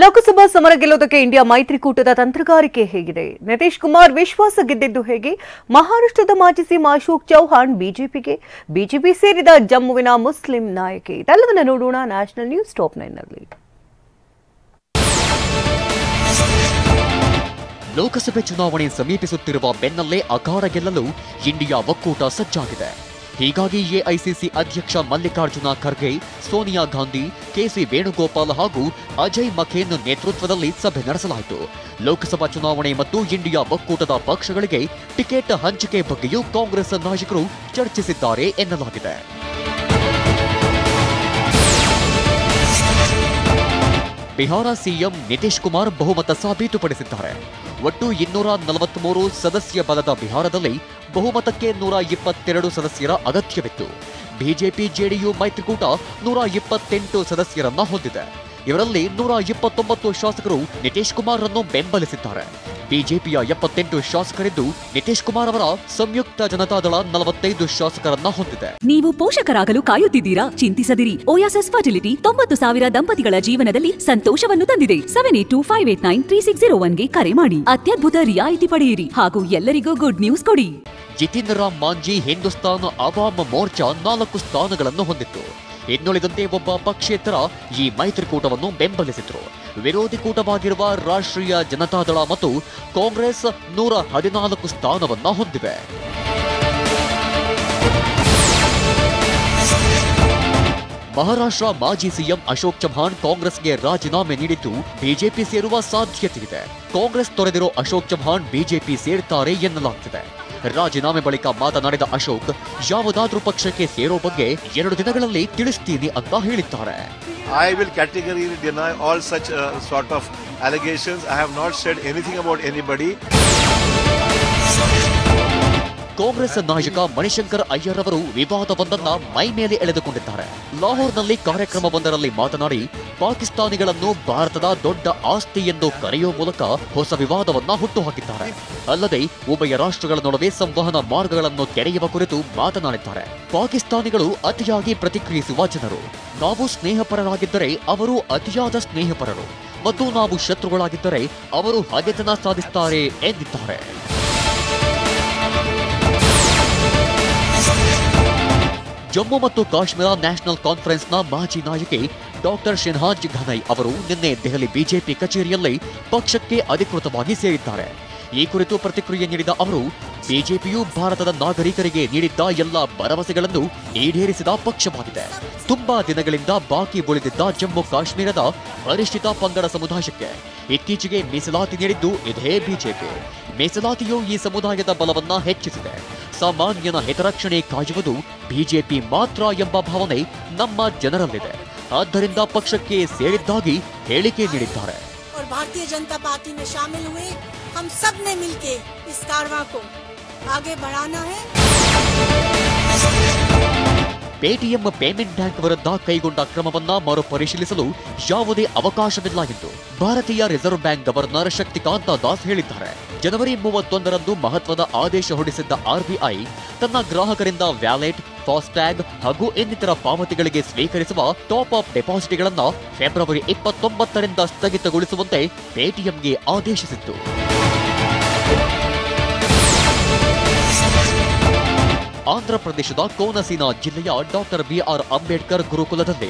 ಲೋಕಸಭಾ ಸಮರ ಗೆಲ್ಲೋದಕ್ಕೆ ಇಂಡಿಯಾ ಮೈತ್ರಿಕೂಟದ ತಂತ್ರಗಾರಿಕೆ ಹೇಗಿದೆ? ನಿತೀಶ್ ಕುಮಾರ್ ವಿಶ್ವಾಸ ಗೆದ್ದಿದ್ದು ಹೇಗೆ? ಮಹಾರಾಷ್ಟ್ರದ ಮಾಜಿ ಸಿಎಂ ಅಶೋಕ್ ಚೌಹಾಣ್ ಬಿಜೆಪಿ ಸೇರಿದ ಜಮ್ಮುವಿನ ಮುಸ್ಲಿಂ ನಾಯಕಿ. ಇದೆಲ್ಲವನ್ನ ನೋಡೋಣ ನ್ಯಾಷನಲ್ ನ್ಯೂಸ್ ಟಾಪ್ 9 ನಲ್ಲಿ. ಲೋಕಸಭೆ ಚುನಾವಣೆ ಸಮೀಪಿಸುತ್ತಿರುವ ಬೆನ್ನಲ್ಲೇ ಅಖಾಡ ಗೆಲ್ಲಲು ಇಂಡಿಯಾ ಒಕ್ಕೂಟ ಸಜ್ಜಾಗಿದೆ. ಹೀಗಾಗಿ ಎಐಸಿಸಿ ಅಧ್ಯಕ್ಷ ಮಲ್ಲಿಕಾರ್ಜುನ ಖರ್ಗೆ, ಸೋನಿಯಾ ಗಾಂಧಿ, ಕೆಸಿ ವೇಣುಗೋಪಾಲ್ ಹಾಗೂ ಅಜಯ್ ಮಖೇನ್ ನೇತೃತ್ವದಲ್ಲಿ ಸಭೆ ನಡೆಸಲಾಯಿತು. ಲೋಕಸಭಾ ಚುನಾವಣೆ ಮತ್ತು ಇಂಡಿಯಾ ಒಕ್ಕೂಟದ ಪಕ್ಷಗಳಿಗೆ ಟಿಕೆಟ್ ಹಂಚಿಕೆ ಬಗ್ಗೆಯೂ ಕಾಂಗ್ರೆಸ್ ನಾಯಕರು ಚರ್ಚಿಸಿದ್ದಾರೆ ಎನ್ನಲಾಗಿದೆ. ಬಿಹಾರ ಸಿಎಂ ನಿತೀಶ್ ಕುಮಾರ್ ಬಹುಮತ ಸಾಬೀತುಪಡಿಸಿದ್ದಾರೆ. ಒಟ್ಟು 243 ಸದಸ್ಯ ಬಲದ ಬಿಹಾರದಲ್ಲಿ ಬಹುಮತಕ್ಕೆ 122 ಸದಸ್ಯರ ಅಗತ್ಯವಿತ್ತು. ಬಿಜೆಪಿ ಜೆಡಿಯು ಮೈತ್ರಿಕೂಟ 128 ಸದಸ್ಯರನ್ನ ಹೊಂದಿದೆ. ಇವರಲ್ಲಿ 129 ಶಾಸಕರು ನಿತೀಶ್ ಕುಮಾರ್ ಅನ್ನು ಬೆಂಬಲಿಸಿದ್ದಾರೆ. ಬಿಜೆಪಿಯ 78 ಶಾಸಕರಿದ್ದು ನಿತೀಶ್ ಕುಮಾರ್ ಅವರ ಸಂಯುಕ್ತ ಜನತಾದಳ 45 ಶಾಸಕರನ್ನ ಹೊಂದಿದೆ. ನೀವು ಪೋಷಕರಾಗಲು ಕಾಯುತ್ತಿದ್ದೀರಾ? ಚಿಂತಿಸದಿರಿ. ಓಯಾಸಿಸ್ ಫರ್ಟಿಲಿಟಿ 90,000 ದಂಪತಿಗಳ ಜೀವನದಲ್ಲಿ ಸಂತೋಷವನ್ನು ತಂದಿದೆ. 7825893601ಗೆ ಕರೆ ಮಾಡಿ ಅತ್ಯದ್ಭುತ ರಿಯಾಯಿತಿ ಪಡೆಯಿರಿ ಹಾಗೂ ಎಲ್ಲರಿಗೂ ಗುಡ್ ನ್ಯೂಸ್ ಕೊಡಿ. ಜಿತೇಂದ್ರ ರಾಮ್ ಮಾಂಜಿ ಹಿಂದೂಸ್ತಾನ್ ಅವಾಮ್ ಮೋರ್ಚಾ 4 ಸ್ಥಾನಗಳನ್ನು ಹೊಂದಿತ್ತು. ಇನ್ನುಳಿದಂತೆ ಒಬ್ಬ ಪಕ್ಷೇತರ ಈ ಮೈತ್ರಿಕೂಟವನ್ನು ಬೆಂಬಲಿಸಿದ್ರು. ವಿರೋಧಿ ಕೂಟವಾಗಿರುವ ರಾಷ್ಟ್ರೀಯ ಜನತಾದಳ ಮತ್ತು ಕಾಂಗ್ರೆಸ್ 114 ಸ್ಥಾನವನ್ನ ಹೊಂದಿವೆ. ಮಹಾರಾಷ್ಟ್ರ ಮಾಜಿ ಸಿಎಂ ಅಶೋಕ್ ಚೌಹಾಣ್ ಕಾಂಗ್ರೆಸ್ಗೆ ರಾಜೀನಾಮೆ ನೀಡಿದ್ದು ಬಿಜೆಪಿ ಸೇರುವ ಸಾಧ್ಯತೆಯಿದೆ. ಕಾಂಗ್ರೆಸ್ ತೊರೆದಿರೋ ಅಶೋಕ್ ಚೌಹಾಣ್ ಬಿಜೆಪಿ ಸೇರ್ತಾರೆ ಎನ್ನಲಾಗ್ತಿದೆ. ರಾಜೀನಾಮೆ ಬಳಿಕ ಮಾತನಾಡಿದ ಅಶೋಕ್, ಯಾವುದಾದ್ರೂ ಪಕ್ಷಕ್ಕೆ ಸೇರೋ ಬಗ್ಗೆ 2 ದಿನಗಳಲ್ಲಿ ತಿಳಿಸ್ತೀನಿ ಅಂತ ಹೇಳಿದ್ದಾರೆ. I will categorically deny all such sort of allegations. I have not said anything about anybody. Congress ನಾಯಕ ಮಣಿಶಂಕರ್ ಅಯ್ಯರ್ ಅವರು ವಿವಾದವೊಂದನ್ನ ಮೈ ಮೇಲೆ ಎಳೆದುಕೊಂಡಿದ್ದಾರೆ. ಲಾಹೋರ್ನಲ್ಲಿ ಕಾರ್ಯಕ್ರಮವೊಂದರಲ್ಲಿ ಮಾತನಾಡಿ ಪಾಕಿಸ್ತಾನಿಗಳನ್ನು ಭಾರತದ ದೊಡ್ಡ ಆಸ್ತಿ ಎಂದು ಕರೆಯುವ ಮೂಲಕ ಹೊಸ ವಿವಾದವನ್ನ ಹುಟ್ಟುಹಾಕಿದ್ದಾರೆ. ಅಲ್ಲದೆ ಉಭಯ ರಾಷ್ಟ್ರಗಳ ನಡುವೆ ಸಂವಹನ ಮಾರ್ಗಗಳನ್ನು ತೆರೆಯುವ ಕುರಿತು ಮಾತನಾಡಿದ್ದಾರೆ. ಪಾಕಿಸ್ತಾನಿಗಳು ಅತಿಯಾಗಿ ಪ್ರತಿಕ್ರಿಯಿಸುವ ಜನರು. ನಾವು ಸ್ನೇಹಪರರಾಗಿದ್ದರೆ ಅವರು ಅತಿಯಾದ ಸ್ನೇಹಪರರು ಮತ್ತು ನಾವು ಶತ್ರುಗಳಾಗಿದ್ದರೆ ಅವರು ಹಗೆತನ ಸಾಧಿಸುತ್ತಾರೆ ಎಂದಿದ್ದಾರೆ. ಜಮ್ಮು ಮತ್ತು ಕಾಶ್ಮೀರ ನ್ಯಾಷನಲ್ ಕಾನ್ಫರೆನ್ಸ್ನ ಮಾಜಿ ನಾಯಕಿ ಡಾಕ್ಟರ್ ಶೆಹನಾಜ್ ಘನೈ ಅವರು ನಿನ್ನೆ ದೆಹಲಿ ಬಿಜೆಪಿ ಕಚೇರಿಯಲ್ಲಿ ಪಕ್ಷಕ್ಕೆ ಅಧಿಕೃತವಾಗಿ ಸೇರಿದ್ದಾರೆ. ಈ ಕುರಿತು ಪ್ರತಿಕ್ರಿಯೆ ನೀಡಿದ ಅವರು, ಬಿಜೆಪಿಯು ಭಾರತದ ನಾಗರಿಕರಿಗೆ ನೀಡಿದ್ದ ಎಲ್ಲ ಭರವಸೆಗಳನ್ನು ಈಡೇರಿಸಿದ ಪಕ್ಷವಾಗಿದೆ. ತುಂಬಾ ದಿನಗಳಿಂದ ಬಾಕಿ ಉಳಿದಿದ್ದ ಜಮ್ಮು ಕಾಶ್ಮೀರದ ಪರಿಶಿಷ್ಟ ಪಂಗಡ ಸಮುದಾಯಕ್ಕೆ ಇತ್ತೀಚೆಗೆ ಮೀಸಲಾತಿ ನೀಡಿದ್ದು ಇದೇ ಬಿಜೆಪಿ. ಮೀಸಲಾತಿಯು ಈ ಸಮುದಾಯದ ಬಲವನ್ನ ಹೆಚ್ಚಿಸಿದೆ. ಸಾಮಾನ್ಯನ ಹಿತರಕ್ಷಣೆ ಕಾಯುವುದು ಬಿಜೆಪಿ ಮಾತ್ರ ಎಂಬ ಭಾವನೆ ನಮ್ಮ ಜನರಲ್ಲಿದೆ. ಆದ್ದರಿಂದ ಪಕ್ಷಕ್ಕೆ ಸೇರಿದ್ದಾಗಿ ಹೇಳಿಕೆ ನೀಡಿದ್ದಾರೆ. भारतीय जनता पार्टी में शामिल हुए हम सब ने मिलकर इस कारवां को आगे बढ़ाना है. ಪೇಟಿಎಂ ಪೇಮೆಂಟ್ ಬ್ಯಾಂಕ್ ವಿರುದ್ಧ ಕೈಗೊಂಡ ಕ್ರಮವನ್ನ ಮರುಪರಿಶೀಲಿಸಲು ಯಾವುದೇ ಅವಕಾಶವಿಲ್ಲ ಎಂದು ಭಾರತೀಯ reserve bank governor Shaktikanta Das ಹೇಳಿದ್ದಾರೆ. ಜನವರಿ 31ರಂದು ಮಹತ್ವದ ಆದೇಶ ಹೊರಡಿಸಿದ್ದ ಆರ್ಬಿಐ ತನ್ನ ಗ್ರಾಹಕರಿಂದ ವ್ಯಾಲೆಟ್, ಫಾಸ್ಟ್ಯಾಗ್ ಹಾಗೂ ಇನ್ನಿತರ ಪಾವತಿಗಳಿಗೆ ಸ್ವೀಕರಿಸುವ ಟಾಪ್ ಅಪ್ ಡೆಪಾಸಿಟ್ಗಳನ್ನು ಫೆಬ್ರವರಿ 29ರಿಂದ ಸ್ಥಗಿತಗೊಳಿಸುವಂತೆ ಪೇಟಿಎಂಗೆ ಆದೇಶಿಸಿತ್ತು. ಆಂಧ್ರಪ್ರದೇಶದ ಕೋನಸೀನ ಜಿಲ್ಲೆಯ ಡಾಕ್ಟರ್ ಬಿಆರ್ ಅಂಬೇಡ್ಕರ್ ಗುರುಕುಲದಲ್ಲಿ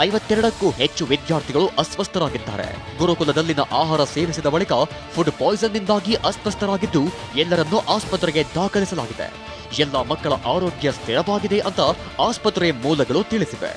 52ಕ್ಕೂ ಹೆಚ್ಚು ವಿದ್ಯಾರ್ಥಿಗಳು ಅಸ್ವಸ್ಥರಾಗಿದ್ದಾರೆ. ಗುರುಕುಲದಲ್ಲಿನ ಆಹಾರ ಸೇವಿಸಿದ ಬಳಿಕ ಫುಡ್ ಪಾಯ್ಸನ್ನಿಂದಾಗಿ ಅಸ್ವಸ್ಥರಾಗಿದ್ದು ಎಲ್ಲರನ್ನೂ ಆಸ್ಪತ್ರೆಗೆ ದಾಖಲಿಸಲಾಗಿದೆ. ಎಲ್ಲ ಮಕ್ಕಳ ಆರೋಗ್ಯ ಸ್ಥಿರವಾಗಿದೆ ಅಂತ ಆಸ್ಪತ್ರೆ ಮೂಲಗಳು ತಿಳಿಸಿವೆ.